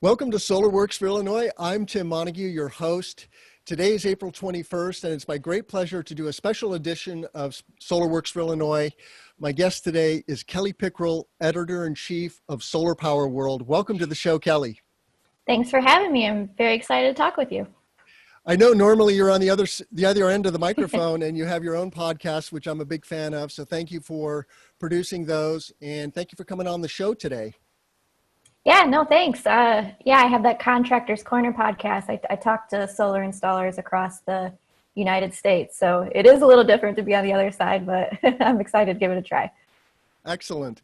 Welcome to SolarWorks for Illinois. I'm Tim Montague, your host. Today is April 21st, and it's my great pleasure to do a special edition of SolarWorks for Illinois. My guest today is Kelly Pickerel, Editor-in-Chief of Solar Power World. Welcome to the show, Kelly. Thanks for having me. I'm very excited to talk with you. I know normally you're on the other end of the microphone and you have your own podcast, which I'm a big fan of. So thank you for producing those, and thank you for coming on the show today. Yeah, no, thanks. I have that Contractors Corner podcast. I talk to solar installers across the United States. So it is a little different to be on the other side, but I'm excited to give it a try. Excellent.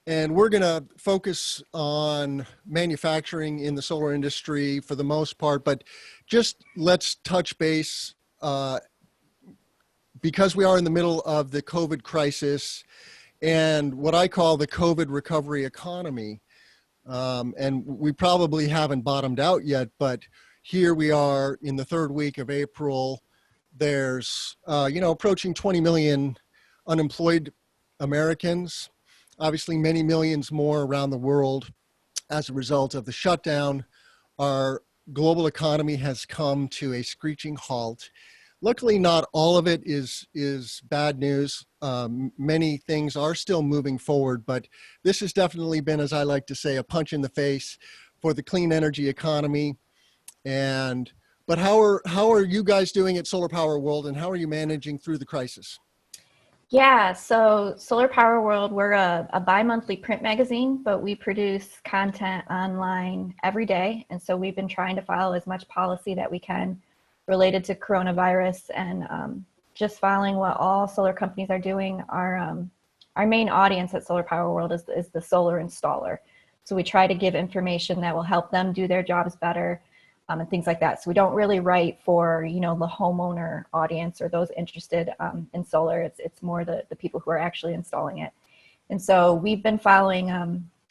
And we're going to focus on manufacturing in the solar industry for the most part, but just let's touch base because we are in the middle of the COVID crisis and what I call the COVID recovery economy. And we probably haven't bottomed out yet, but here we are in the third week of April. There's, approaching 20 million unemployed Americans, obviously many millions more around the world as a result of the shutdown. Our global economy has come to a screeching halt. Luckily, not all of it is bad news. Many things are still moving forward, but this has definitely been, as I like to say, a punch in the face for the clean energy economy. But how are you guys doing at Solar Power World, and how are you managing through the crisis? Yeah, so Solar Power World, we're a bi-monthly print magazine, but we produce content online every day. And so we've been trying to follow as much policy that we can related to coronavirus and just following what all solar companies are doing. Our main audience at Solar Power World is the solar installer. So we try to give information that will help them do their jobs better and things like that. So we don't really write for, the homeowner audience or those interested in solar. It's more the people who are actually installing it. And so we've been following,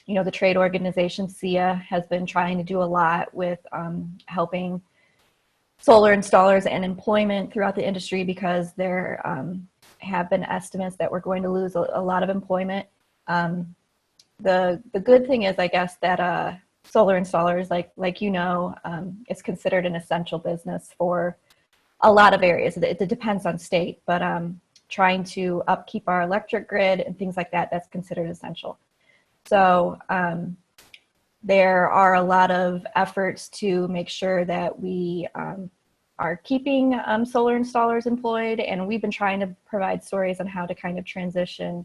the trade organization SEJA has been trying to do a lot with helping solar installers and employment throughout the industry because there have been estimates that we're going to lose a lot of employment. The good thing is, I guess, that solar installers, it's considered an essential business for a lot of areas. It depends on state, but trying to upkeep our electric grid and things like that, that's considered essential. So there are a lot of efforts to make sure that we are keeping solar installers employed, and we've been trying to provide stories on how to kind of transition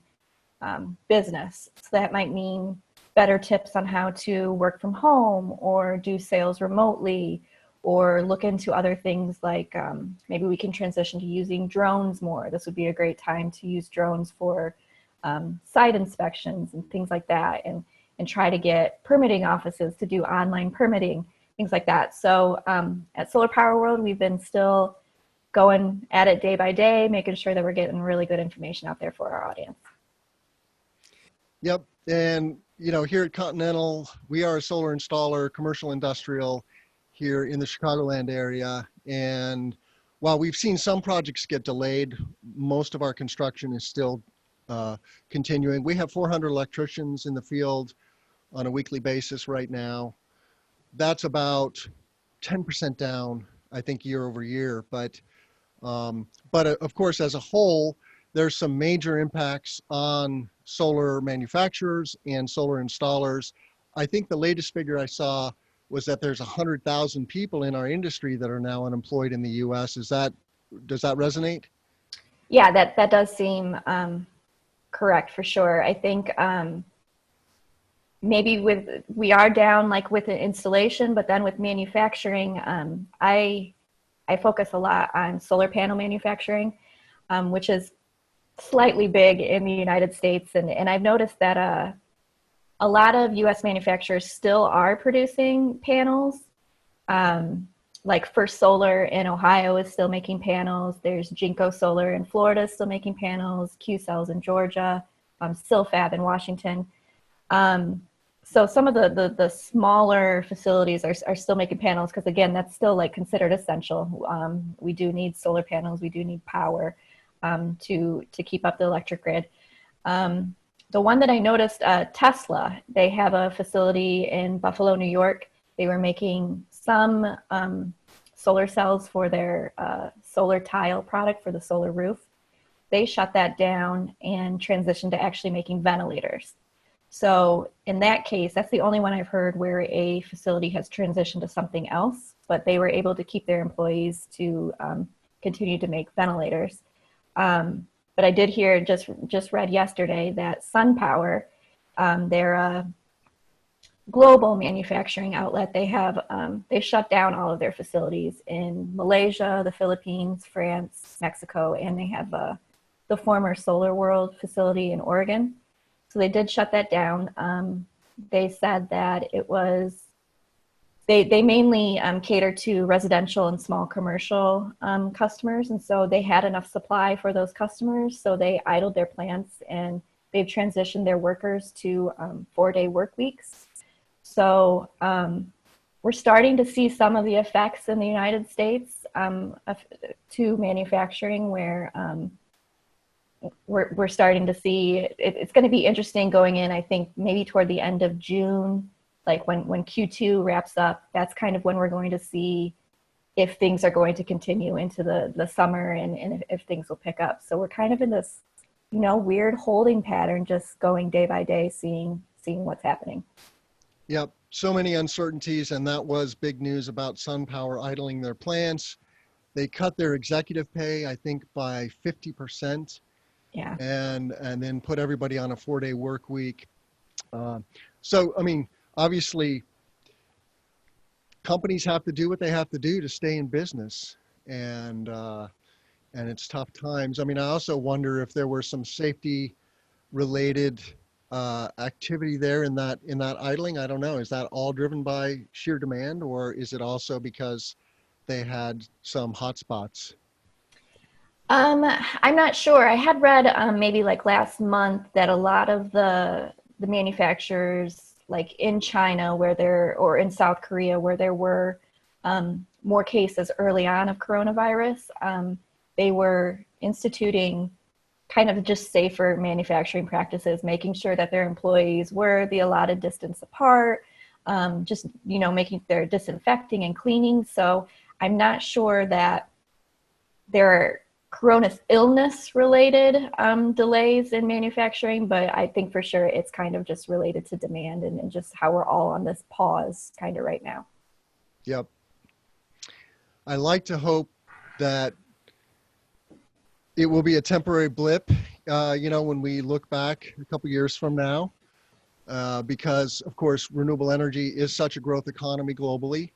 business. So that might mean better tips on how to work from home or do sales remotely, or look into other things like maybe we can transition to using drones more. This would be a great time to use drones for site inspections and things like that, and try to get permitting offices to do online permitting, things like that. So at Solar Power World, we've been still going at it day by day, making sure that we're getting really good information out there for our audience. Yep. And, here at Continental, we are a solar installer, commercial industrial here in the Chicagoland area. And while we've seen some projects get delayed, most of our construction is still continuing. We have 400 electricians in the field on a weekly basis right now. That's about 10% down, I think, year over year. But of course, as a whole, there's some major impacts on solar manufacturers and solar installers. I think the latest figure I saw was that there's 100,000 people in our industry that are now unemployed in the U.S. Does that resonate? Yeah, that does seem correct for sure. I think maybe we are down like with the installation, but then with manufacturing, I focus a lot on solar panel manufacturing, which is slightly big in the United States. And I've noticed that a lot of US manufacturers still are producing panels. Like First Solar in Ohio is still making panels. There's Jinko Solar in Florida still making panels, Q-Cells in Georgia, Silfab in Washington. So some of the smaller facilities are still making panels because, again, that's still like considered essential. We do need solar panels. We do need power to keep up the electric grid. The one that I noticed, Tesla, they have a facility in Buffalo, New York, They were making some solar cells for their solar tile product for the solar roof. They shut that down and transitioned to actually making ventilators. So in that case, that's the only one I've heard where a facility has transitioned to something else, but they were able to keep their employees to continue to make ventilators. But I did hear, just read yesterday, that SunPower, they're a global manufacturing outlet. They shut down all of their facilities in Malaysia, the Philippines, France, Mexico, and they have the former Solar World facility in Oregon. So they did shut that down. They said that it was, they mainly cater to residential and small commercial customers. And so they had enough supply for those customers. So they idled their plants and they've transitioned their workers to 4-day work weeks. So we're starting to see some of the effects in the United States to manufacturing where we're starting to see, it's going to be interesting going in, I think, maybe toward the end of June, like when Q2 wraps up, that's kind of when we're going to see if things are going to continue into the summer and if things will pick up. So we're kind of in this, weird holding pattern, just going day by day, seeing what's happening. Yep, so many uncertainties, and that was big news about SunPower idling their plants. They cut their executive pay, I think, by 50%. Yeah. And then put everybody on a 4-day work week. So, I mean, obviously, companies have to do what they have to do to stay in business, and it's tough times. I mean, I also wonder if there were some safety-related activity there in that idling. I don't know. Is that all driven by sheer demand, or is it also because they had some hotspots? I'm not sure. I had read maybe like last month that a lot of the manufacturers, like in China or in South Korea, where there were more cases early on of coronavirus, they were instituting kind of just safer manufacturing practices, making sure that their employees were the allotted distance apart, just, making their disinfecting and cleaning. So I'm not sure that there are corona illness related delays in manufacturing, but I think for sure it's kind of just related to demand and just how we're all on this pause kind of right now. Yep. I like to hope that it will be a temporary blip, when we look back a couple years from now, because of course, renewable energy is such a growth economy globally.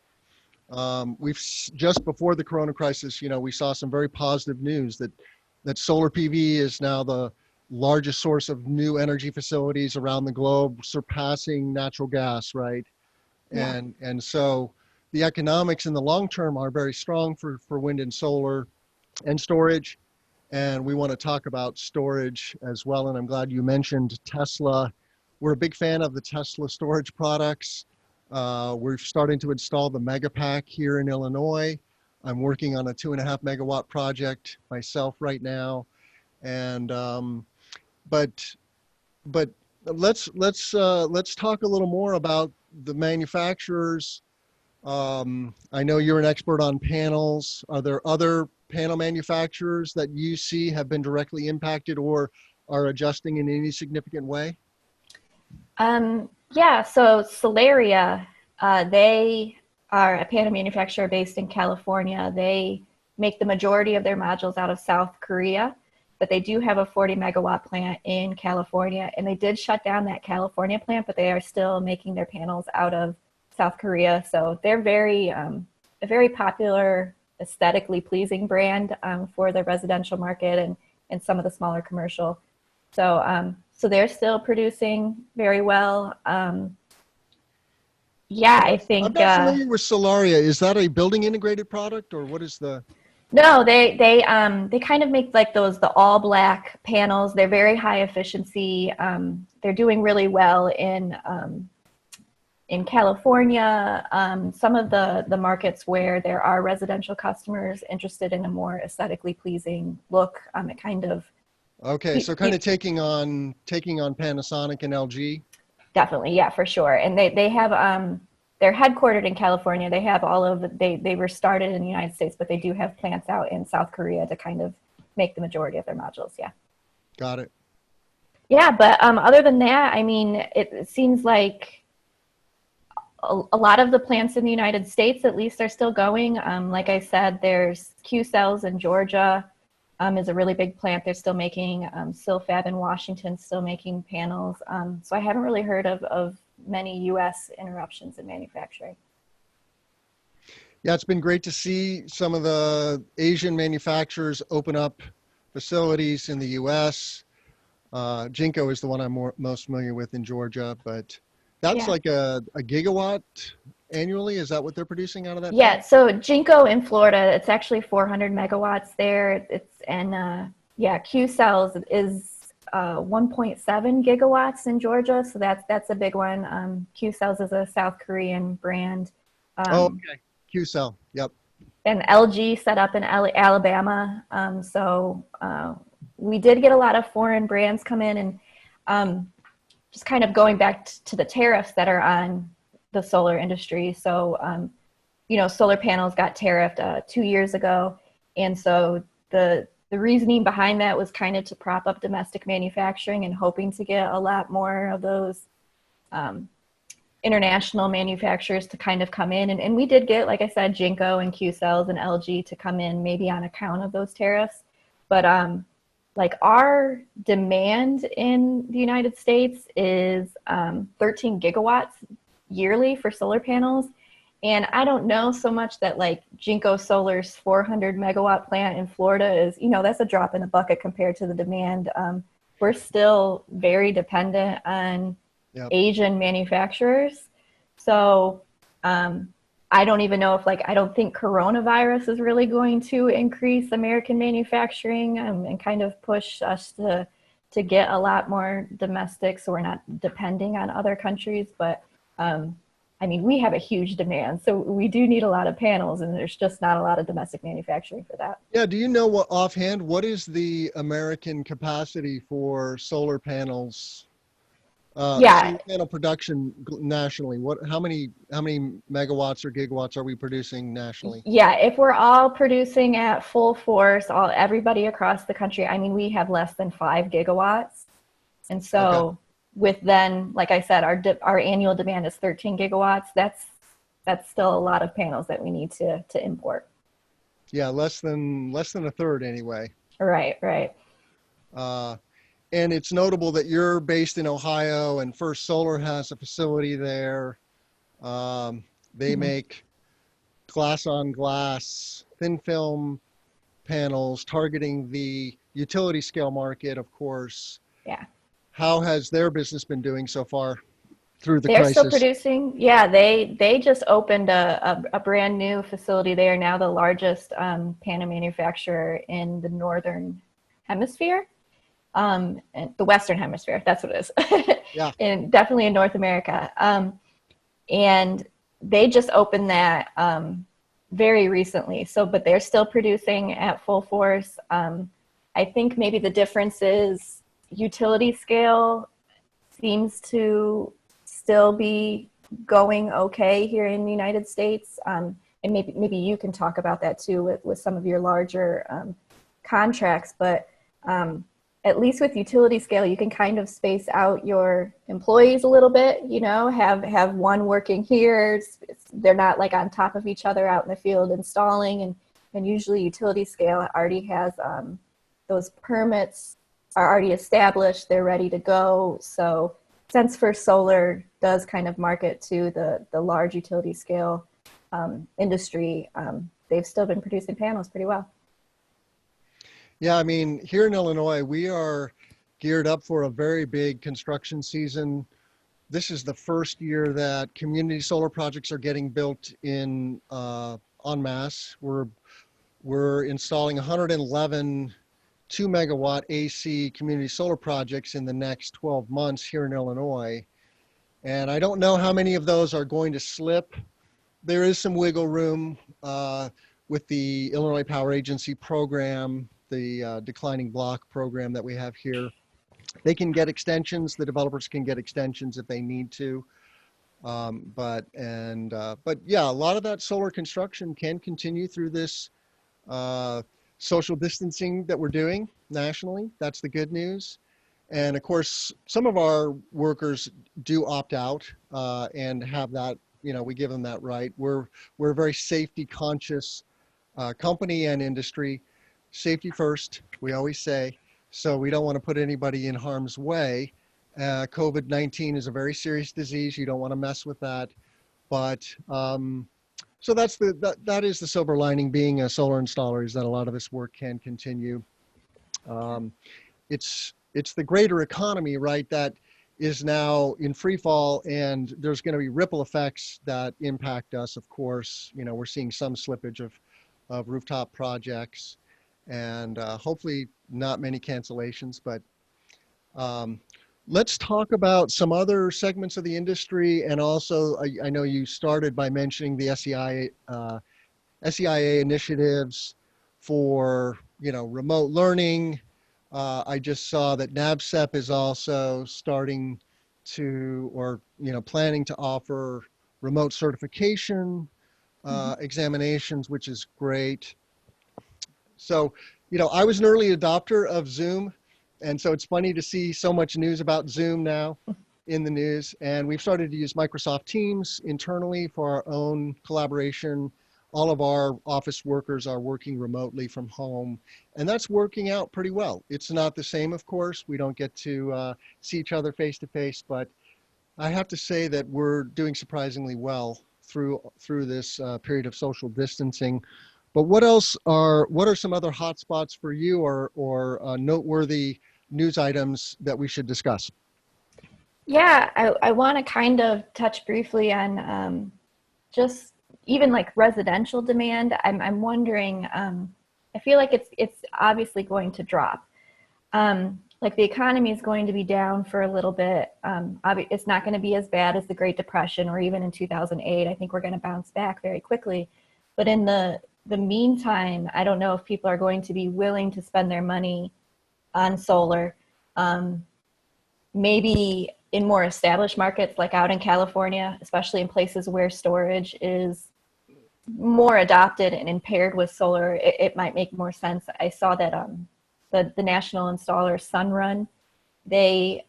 Just before the corona crisis, we saw some very positive news that solar PV is now the largest source of new energy facilities around the globe, surpassing natural gas, right? Yeah. And so the economics in the long term are very strong for wind and solar and storage. And we want to talk about storage as well. And I'm glad you mentioned Tesla. We're a big fan of the Tesla storage products. We're starting to install the Megapack here in Illinois. I'm working on a 2.5 megawatt project myself right now. And but let's talk a little more about the manufacturers. I know you're an expert on panels. Are there other panel manufacturers that you see have been directly impacted or are adjusting in any significant way? Yeah, so Solaria, they are a panel manufacturer based in California. They make the majority of their modules out of South Korea, but they do have a 40 megawatt plant in California, and they did shut down that California plant, but they are still making their panels out of South Korea. So they're a very popular, aesthetically pleasing brand for the residential market and some of the smaller commercial. So they're still producing very well. Yeah, I think. I'm not familiar with Solaria. Is that a building integrated product, or what is the? No, they kind of make like the all black panels. They're very high efficiency. They're doing really well in California, some of the markets where there are residential customers interested in a more aesthetically pleasing look. It kind of. Okay, so kind of taking on Panasonic and LG. Definitely, yeah, for sure. And they have they're headquartered in California. They have all of they were started in the United States, but they do have plants out in South Korea to kind of make the majority of their modules. Yeah. Got it. Yeah, but other than that, I mean, it seems like a lot of the plants in the United States, at least, are still going. Like I said, there's Q Cells in Georgia, is a really big plant. They're still making Silfab in Washington, still making panels. So I haven't really heard of many U.S. interruptions in manufacturing. Yeah, it's been great to see some of the Asian manufacturers open up facilities in the U.S. Jinko is the one I'm most familiar with in Georgia, but that's like a gigawatt annually. Is that what they're producing out of that? Yeah, so Jinko in Florida, it's actually 400 megawatts there. Q Cells is 1.7 gigawatts in Georgia, so that's a big one. Q Cells is a South Korean brand. Okay, Q Cell, yep. And LG set up in Alabama, so we did get a lot of foreign brands come in, and just kind of going back to the tariffs that are on the solar industry. So, solar panels got tariffed 2 years ago. And so the reasoning behind that was kind of to prop up domestic manufacturing and hoping to get a lot more of those international manufacturers to kind of come in. And we did get, like I said, Jinko and Q Cells and LG to come in maybe on account of those tariffs. But like our demand in the United States is 13 gigawatts yearly for solar panels. And I don't know so much that like Jinko Solar's 400 megawatt plant in Florida is, that's a drop in the bucket compared to the demand. We're still very dependent on Asian manufacturers. So I don't even know if I don't think coronavirus is really going to increase American manufacturing and kind of push us to get a lot more domestic so we're not depending on other countries. But I mean, we have a huge demand, so we do need a lot of panels, and there's just not a lot of domestic manufacturing for that. Yeah, do you know offhand, what is the American capacity for solar panels? Solar panel production nationally. How many megawatts or gigawatts are we producing nationally? Yeah, if we're all producing at full force, everybody across the country, I mean, we have less than 5 gigawatts. And so with then, like I said, our annual demand is 13 gigawatts. That's still a lot of panels that we need to import. Yeah, less than a third anyway. Right. And it's notable that you're based in Ohio, and First Solar has a facility there. They make glass-on-glass thin film panels targeting the utility scale market, of course. Yeah. How has their business been doing so far through the crisis? They're still producing. Yeah, they just opened a brand new facility. They are now the largest panel manufacturer in the northern hemisphere. And the Western Hemisphere, that's what it is. Yeah. And definitely in North America. And they just opened that very recently. So, but they're still producing at full force. I think maybe the difference is utility scale seems to still be going okay here in the United States. And maybe you can talk about that too with some of your larger contracts, but at least with utility scale, you can kind of space out your employees a little bit, have one working here. They're not like on top of each other out in the field installing. And usually utility scale already has those permits are already established. They're ready to go. So since First Solar does kind of market to the large utility scale industry, they've still been producing panels pretty well. Yeah, I mean, here in Illinois, we are geared up for a very big construction season. This is the first year that community solar projects are getting built en masse. We're installing 111 2-megawatt AC community solar projects in the next 12 months here in Illinois. And I don't know how many of those are going to slip. There is some wiggle room with the Illinois Power Agency program, the declining block program that we have here. They can get extensions. The developers can get extensions if they need to. But yeah, a lot of that solar construction can continue through this uh, social distancing that we're doing nationally. That's the good news. And of course, some of our workers do opt out and have that. We give them that right. We're a very safety conscious company and industry. Safety first, we always say. So we don't want to put anybody in harm's way. COVID-19 is a very serious disease. You don't want to mess with that. But so that is the silver lining being a solar installer, is that a lot of this work can continue. Um, it's the greater economy, right, that is now in free fall, and there's going to be ripple effects that impact us. Of course, we're seeing some slippage of rooftop projects, and hopefully not many cancellations. But um, let's talk about some other segments of the industry, and also I know you started by mentioning the SEIA initiatives for remote learning. I just saw that NABCEP is also starting to, or planning to offer remote certification examinations, which is great. So, I was an early adopter of Zoom, and so it's funny to see so much news about Zoom now in the news. And we've started to use Microsoft Teams internally for our own collaboration. All of our office workers are working remotely from home, and that's working out pretty well. It's not the same, of course. We don't get to see each other face to face, but I have to say that we're doing surprisingly well through this period of social distancing. But what are some other hotspots for you, or noteworthy news items that we should discuss? Yeah, I want to kind of touch briefly on just even like residential demand. I'm wondering. I feel like it's obviously going to drop. Like the economy is going to be down for a little bit. It's not going to be as bad as the Great Depression or even in 2008. I think we're going to bounce back very quickly. But in the meantime, I don't know if people are going to be willing to spend their money on solar. Maybe in more established markets like out in California, especially in places where storage is more adopted and paired with solar, it might make more sense. I saw that the national installer Sunrun, they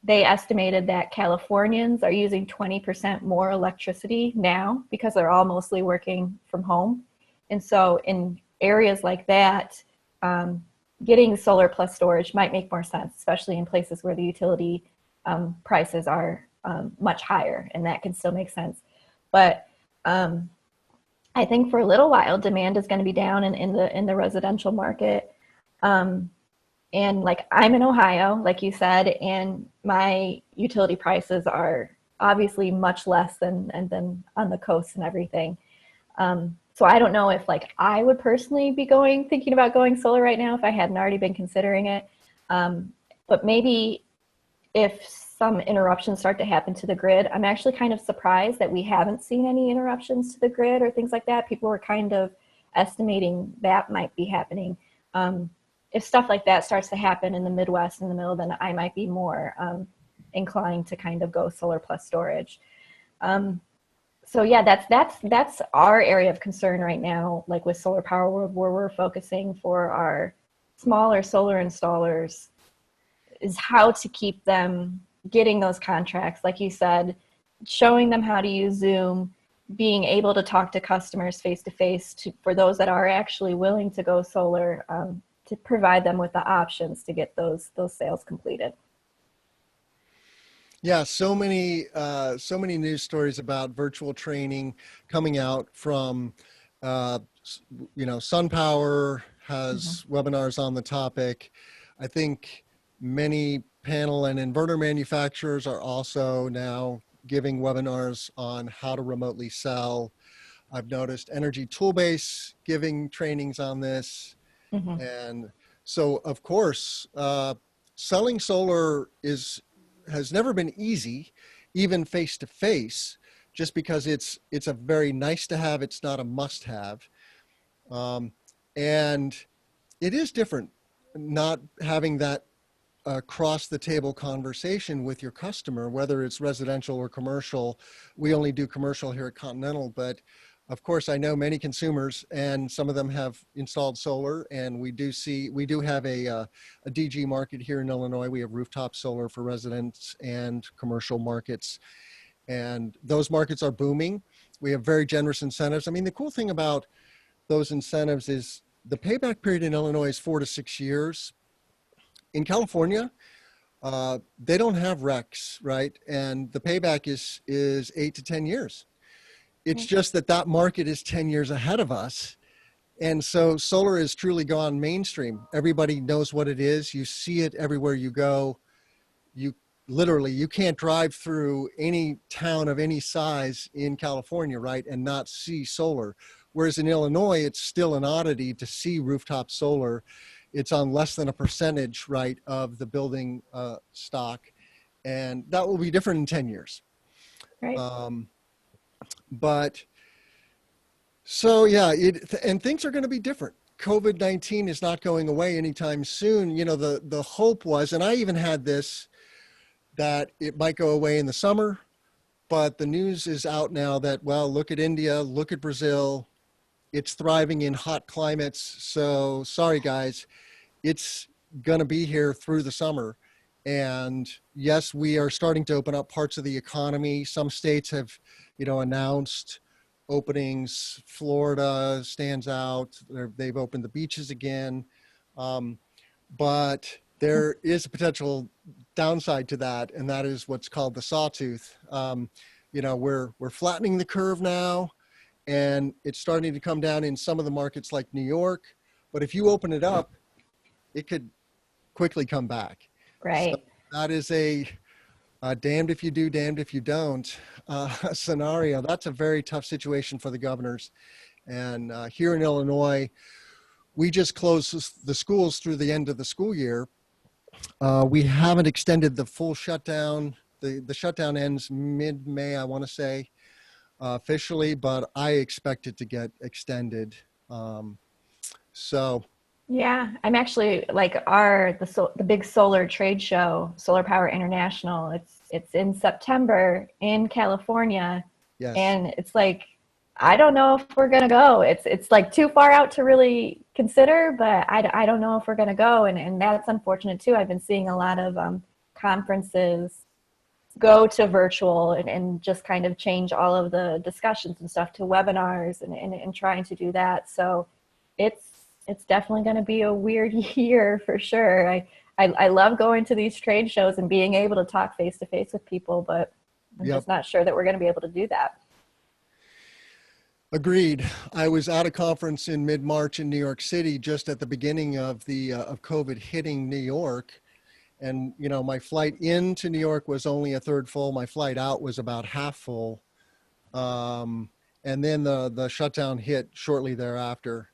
estimated that Californians are using 20% more electricity now because they're all mostly working from home. And so in areas like that, getting solar plus storage might make more sense, especially in places where the utility prices are much higher, and that can still make sense. But I think for a little while, demand is going to be down in the residential market. And like I'm in Ohio, like you said, and my utility prices are obviously much less than on the coast and everything. So I don't know if like I would personally be thinking about going solar right now if I hadn't already been considering it. But maybe if some interruptions start to happen to the grid, I'm actually kind of surprised that we haven't seen any interruptions to the grid or things like that. People were kind of estimating that might be happening. If stuff like that starts to happen in the Midwest in the middle, then I might be more inclined to kind of go solar plus storage. So yeah, that's our area of concern right now, like with Solar Power World, where we're focusing for our smaller solar installers, is how to keep them getting those contracts. Like you said, showing them how to use Zoom, being able to talk to customers face to face, for those that are actually willing to go solar, to provide them with the options to get those sales completed. Yeah, so many news stories about virtual training coming out from, SunPower has webinars on the topic. I think many panel and inverter manufacturers are also now giving webinars on how to remotely sell. I've noticed Energy Toolbase giving trainings on this. Mm-hmm. And so, of course, selling solar has never been easy, even face to face, just because it's a very nice to have. It's not a must have, and it is different not having that across the table conversation with your customer, whether it's residential or commercial. We only do commercial here at Continental, but of course I know many consumers, and some of them have installed solar, and we do have a DG market here in Illinois. We have rooftop solar for residents and commercial markets, and those markets are booming. We have very generous incentives. I mean, the cool thing about those incentives is the payback period in Illinois is 4 to 6 years. In California, they don't have RECs, right? And the payback is 8 to 10 years. It's just that market is 10 years ahead of us. And so solar has truly gone mainstream. Everybody knows what it is. You see it everywhere you go. You can't drive through any town of any size in California, right, and not see solar. Whereas in Illinois, it's still an oddity to see rooftop solar. It's on less than a percentage, right, of the building stock. And that will be different in 10 years. Right. But so, yeah, and things are going to be different. COVID-19 is not going away anytime soon. You know, the hope was, and I even had this, that it might go away in the summer, but the news is out now that, well, look at India, look at Brazil. It's thriving in hot climates. So sorry, guys, it's going to be here through the summer. And yes, we are starting to open up parts of the economy. Some states have, announced openings. Florida stands out. They've opened the beaches again. But there is a potential downside to that, and that is what's called the sawtooth. We're flattening the curve now, and it's starting to come down in some of the markets like New York. But if you open it up, it could quickly come back. Right. So that is a damned if you do, damned if you don't scenario. That's a very tough situation for the governors. And here in Illinois, we just closed the schools through the end of the school year. We haven't extended the full shutdown. The shutdown ends mid-May, I want to say, officially, but I expect it to get extended. Yeah, I'm actually like the big solar trade show, Solar Power International. It's in September in California. Yes. And it's like, I don't know if we're gonna go. It's like too far out to really consider, but I don't know if we're gonna go, and that's unfortunate too. I've been seeing a lot of conferences go to virtual and just kind of change all of the discussions and stuff to webinars and trying to do that. So it's definitely going to be a weird year for sure. I love going to these trade shows and being able to talk face to face with people, but I'm just not sure that we're going to be able to do that. Agreed. I was at a conference in mid-March in New York City, just at the beginning of of COVID hitting New York. And, my flight into New York was only a third full. My flight out was about half full. And then the shutdown hit shortly thereafter.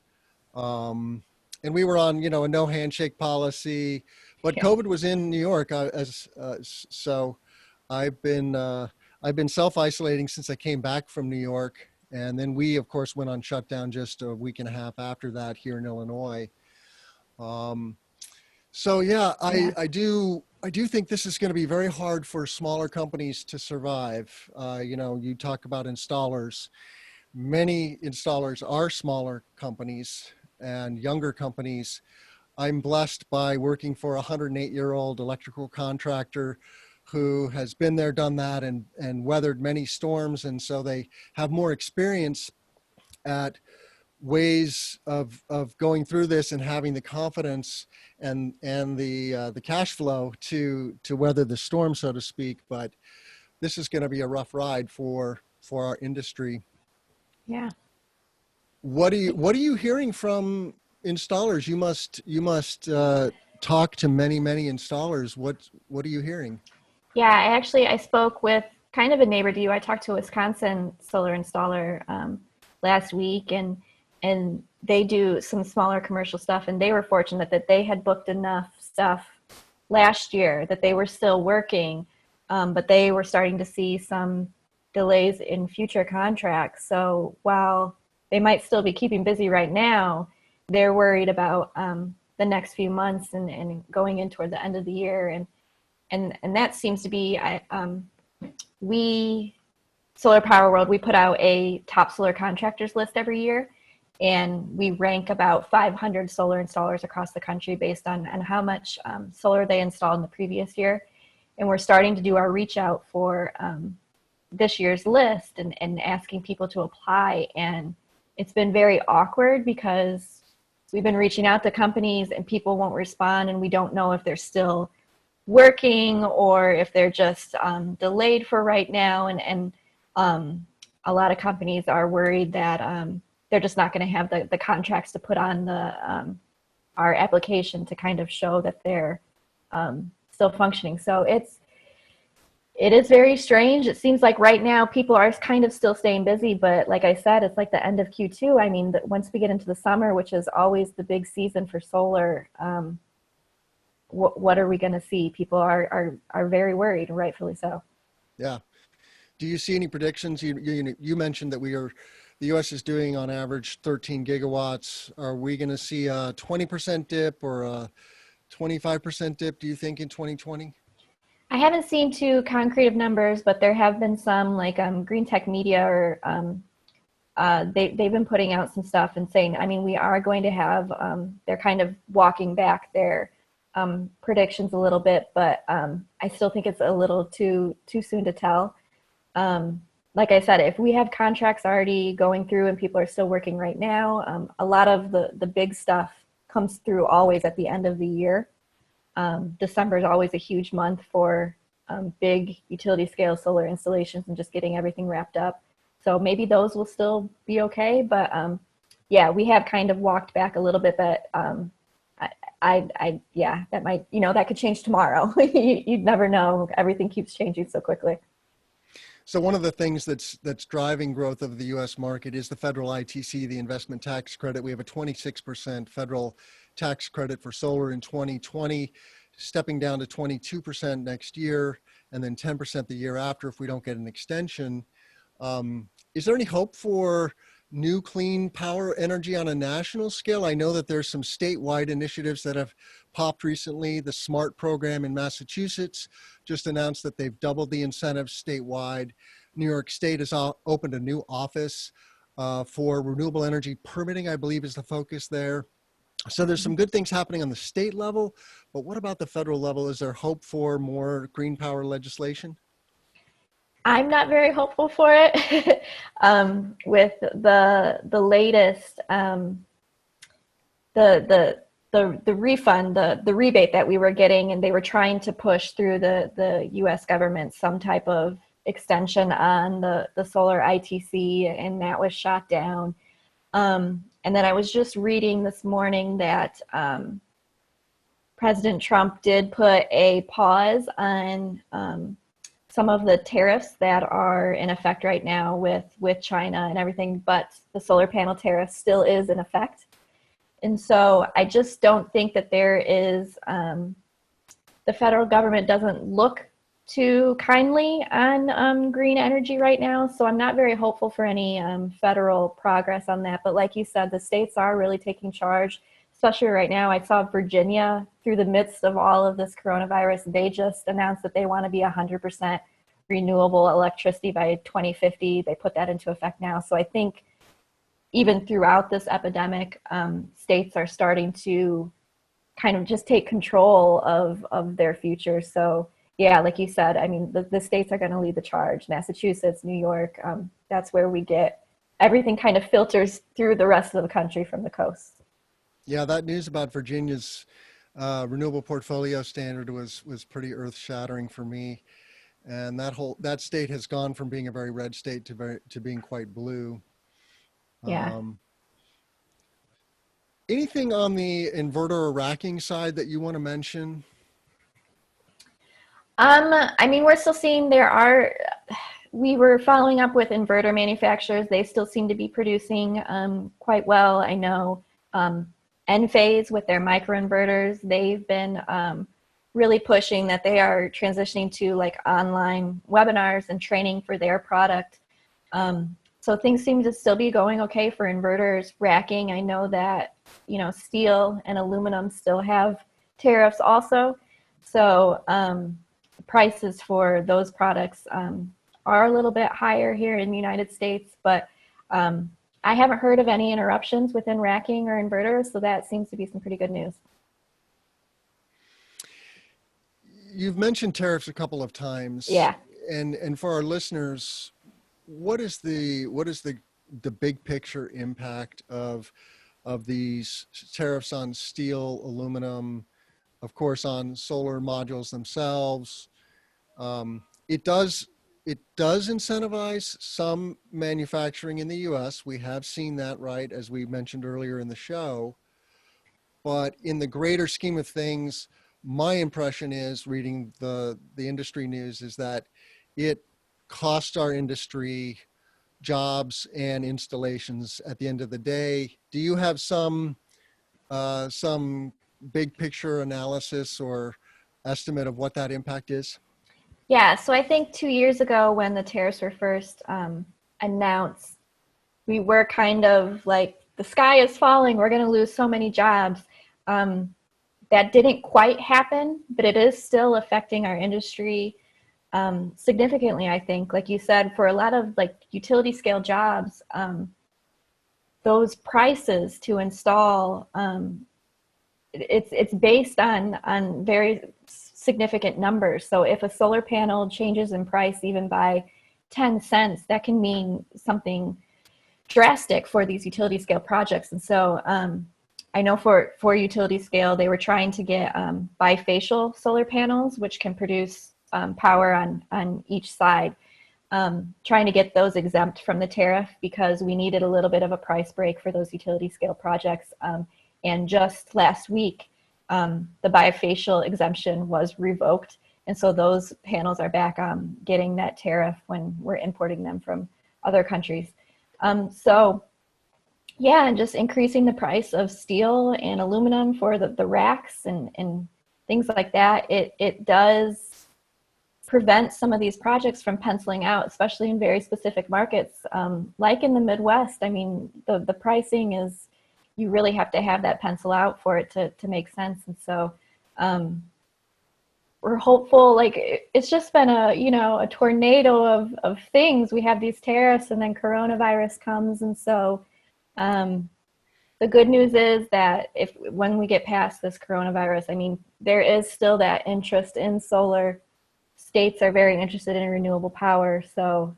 And we were on, a no handshake policy, but COVID was in New York. So I've been self-isolating since I came back from New York. And then we, of course, went on shutdown just a week and a half after that here in Illinois. I do think this is going to be very hard for smaller companies to survive. You talk about installers. Many installers are smaller companies and younger companies. I'm blessed by working for a 108-year-old electrical contractor who has been there, done that, and weathered many storms. And so they have more experience at ways of going through this and having the confidence and the cash flow to weather the storm, so to speak. But this is going to be a rough ride for our industry. Yeah. What are you hearing from installers? You must talk to many installers. What are you hearing? Yeah, I spoke with kind of a neighbor to you. I talked to a Wisconsin solar installer last week, and they do some smaller commercial stuff, and they were fortunate that they had booked enough stuff last year that they were still working, but they were starting to see some delays in future contracts. So while they might still be keeping busy right now, they're worried about the next few months and going in toward the end of the year. And that seems to be, Solar Power World, we put out a top solar contractors list every year, and we rank about 500 solar installers across the country based on how much solar they installed in the previous year. And we're starting to do our reach out for this year's list and asking people to apply. And it's been very awkward because we've been reaching out to companies and people won't respond, and we don't know if they're still working or if they're just delayed for right now. And a lot of companies are worried that they're just not going to have the contracts to put on our application to kind of show that they're still functioning. So it is very strange. It seems like right now people are kind of still staying busy, but like I said, it's like the end of Q2. I mean, once we get into the summer, which is always the big season for solar, what are we going to see? People are very worried, rightfully so. Yeah. Do you see any predictions? You mentioned that the U.S. is doing on average 13 gigawatts. Are we going to see a 20% dip or a 25% dip, do you think, in 2020? I haven't seen too concrete of numbers, but there have been some, like Green Tech Media, or they've been putting out some stuff and saying, I mean, we are going to have, they're kind of walking back their predictions a little bit, but I still think it's a little too soon to tell. Like I said, if we have contracts already going through and people are still working right now, a lot of the big stuff comes through always at the end of the year. December is always a huge month for big utility scale solar installations and just getting everything wrapped up. So maybe those will still be okay, but yeah, we have kind of walked back a little bit, but yeah, that might, that could change tomorrow. You'd never know. Everything keeps changing so quickly. So one of the things that's driving growth of the U.S. market is the federal ITC, the investment tax credit. We have a 26% federal tax credit for solar in 2020, stepping down to 22% next year, and then 10% the year after if we don't get an extension. Is there any hope for new clean power energy on a national scale? I know that there's some statewide initiatives that have popped recently. The SMART program in Massachusetts just announced that they've doubled the incentives statewide. New York State has opened a new office for renewable energy permitting, I believe is the focus there. So there's some good things happening on the state level, but what about the federal level? Is there hope for more green power legislation? I'm not very hopeful for it. With the latest, the refund, the rebate that we were getting, and they were trying to push through the U.S. government some type of extension on the solar ITC, and that was shot down. And then I was just reading this morning that President Trump did put a pause on some of the tariffs that are in effect right now with China and everything, but the solar panel tariff still is in effect. And so I just don't think that there is, the federal government doesn't look too kindly on green energy right now. So I'm not very hopeful for any federal progress on that. But like you said, the states are really taking charge, especially right now. I saw Virginia, through the midst of all of this coronavirus, they just announced that they want to be 100% renewable electricity by 2050. They put that into effect now. So I think even throughout this epidemic, states are starting to kind of just take control of their future. So yeah, like you said, I mean, the states are going to lead the charge. Massachusetts, New York, that's where we get everything kind of filters through the rest of the country from the coast. Yeah, that news about Virginia's renewable portfolio standard was pretty earth-shattering for me, and that state has gone from being a very red state to being quite blue. Yeah. Anything on the inverter or racking side that you want to mention? I mean, we're still seeing we were following up with inverter manufacturers. They still seem to be producing quite well. I know Enphase with their microinverters, they've been really pushing that they are transitioning to like online webinars and training for their product. So things seem to still be going okay for inverters. Racking, I know that, steel and aluminum still have tariffs also. So prices for those products are a little bit higher here in the United States, but I haven't heard of any interruptions within racking or inverters, so that seems to be some pretty good news. You've mentioned tariffs a couple of times. Yeah. And for our listeners, what is the big picture impact of these tariffs on steel, aluminum, of course, on solar modules themselves? It does incentivize some manufacturing in the U.S. We have seen that, right, as we mentioned earlier in the show. But in the greater scheme of things, my impression is, reading the industry news, is that it costs our industry jobs and installations at the end of the day. Do you have some big picture analysis or estimate of what that impact is? Yeah, so I think 2 years ago when the tariffs were first announced, we were kind of like, the sky is falling, we're going to lose so many jobs. That didn't quite happen, but it is still affecting our industry significantly, I think. Like you said, for a lot of like utility scale jobs, those prices to install, it's based on very significant numbers. So if a solar panel changes in price even by 10 cents, that can mean something drastic for these utility scale projects. And so I know for utility scale, they were trying to get bifacial solar panels, which can produce power on each side, trying to get those exempt from the tariff because we needed a little bit of a price break for those utility scale projects. And just last week, the bifacial exemption was revoked. And so those panels are back getting that tariff when we're importing them from other countries. So yeah, and just increasing the price of steel and aluminum for the racks and things like that, it does prevent some of these projects from penciling out, especially in very specific markets, like in the Midwest. I mean, the pricing is, you really have to have that pencil out for it to make sense. And so we're hopeful. Like, it's just been a tornado of things. We have these tariffs and then coronavirus comes. And so the good news is that when we get past this coronavirus, I mean, there is still that interest in solar. States are very interested in renewable power. So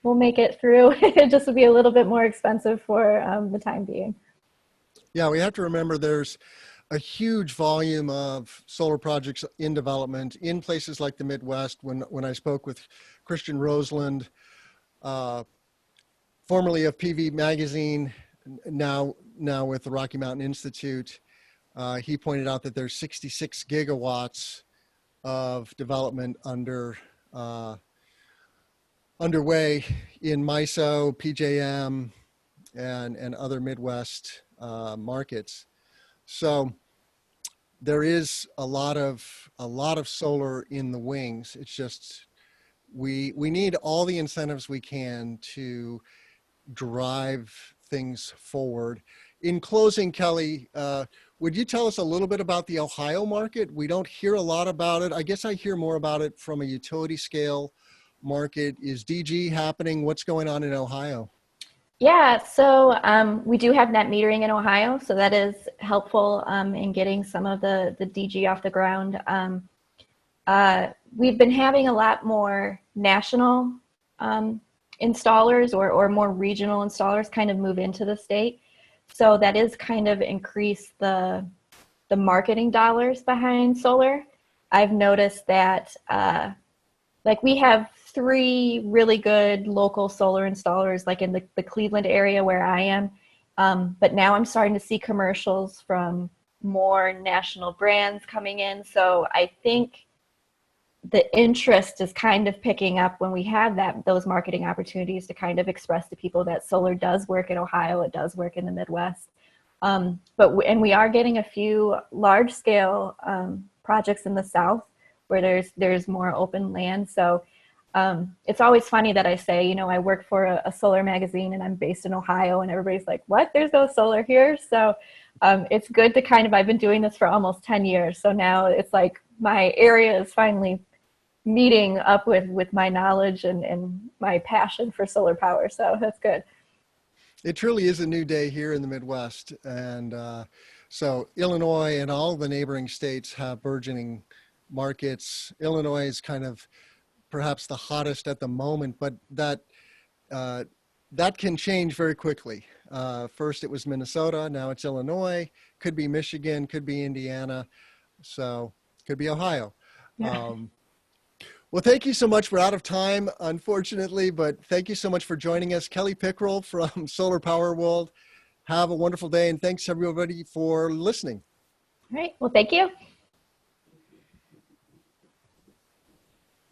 we'll make it through. It just will be a little bit more expensive for the time being. Yeah, we have to remember there's a huge volume of solar projects in development in places like the Midwest. When I spoke with Christian Roseland, formerly of PV Magazine, now with the Rocky Mountain Institute, he pointed out that there's 66 gigawatts of development underway in MISO, PJM, and other Midwest markets. So there is a lot of solar in the wings. It's just we need all the incentives we can to drive things forward. In closing, Kelly, would you tell us a little bit about the Ohio market? We don't hear a lot about it. I guess I hear more about it from a utility scale market. Is DG happening? What's going on in Ohio? Yeah, so we do have net metering in Ohio, so that is helpful in getting some of the DG off the ground. We've been having a lot more national installers or more regional installers kind of move into the state. So that is kind of increased the marketing dollars behind solar. I've noticed that like we have 3 really good local solar installers, like in the Cleveland area where I am. But now I'm starting to see commercials from more national brands coming in. So I think the interest is kind of picking up when we have those marketing opportunities to kind of express to people that solar does work in Ohio, it does work in the Midwest. And we are getting a few large scale projects in the South where there's more open land. So It's always funny that I say, you know, I work for a solar magazine and I'm based in Ohio, and everybody's like, what? There's no solar here. So it's good to kind of, I've been doing this for almost 10 years. So now it's like my area is finally meeting up with my knowledge and my passion for solar power. So that's good. It truly is a new day here in the Midwest. And so Illinois and all the neighboring states have burgeoning markets. Illinois is kind of perhaps the hottest at the moment, but that can change very quickly. First it was Minnesota, now it's Illinois, could be Michigan, could be Indiana, so could be Ohio. Yeah. Well, thank you so much. We're out of time, unfortunately, but thank you so much for joining us. Kelly Pickerel from Solar Power World. Have a wonderful day, and thanks everybody for listening. All right. Well, thank you.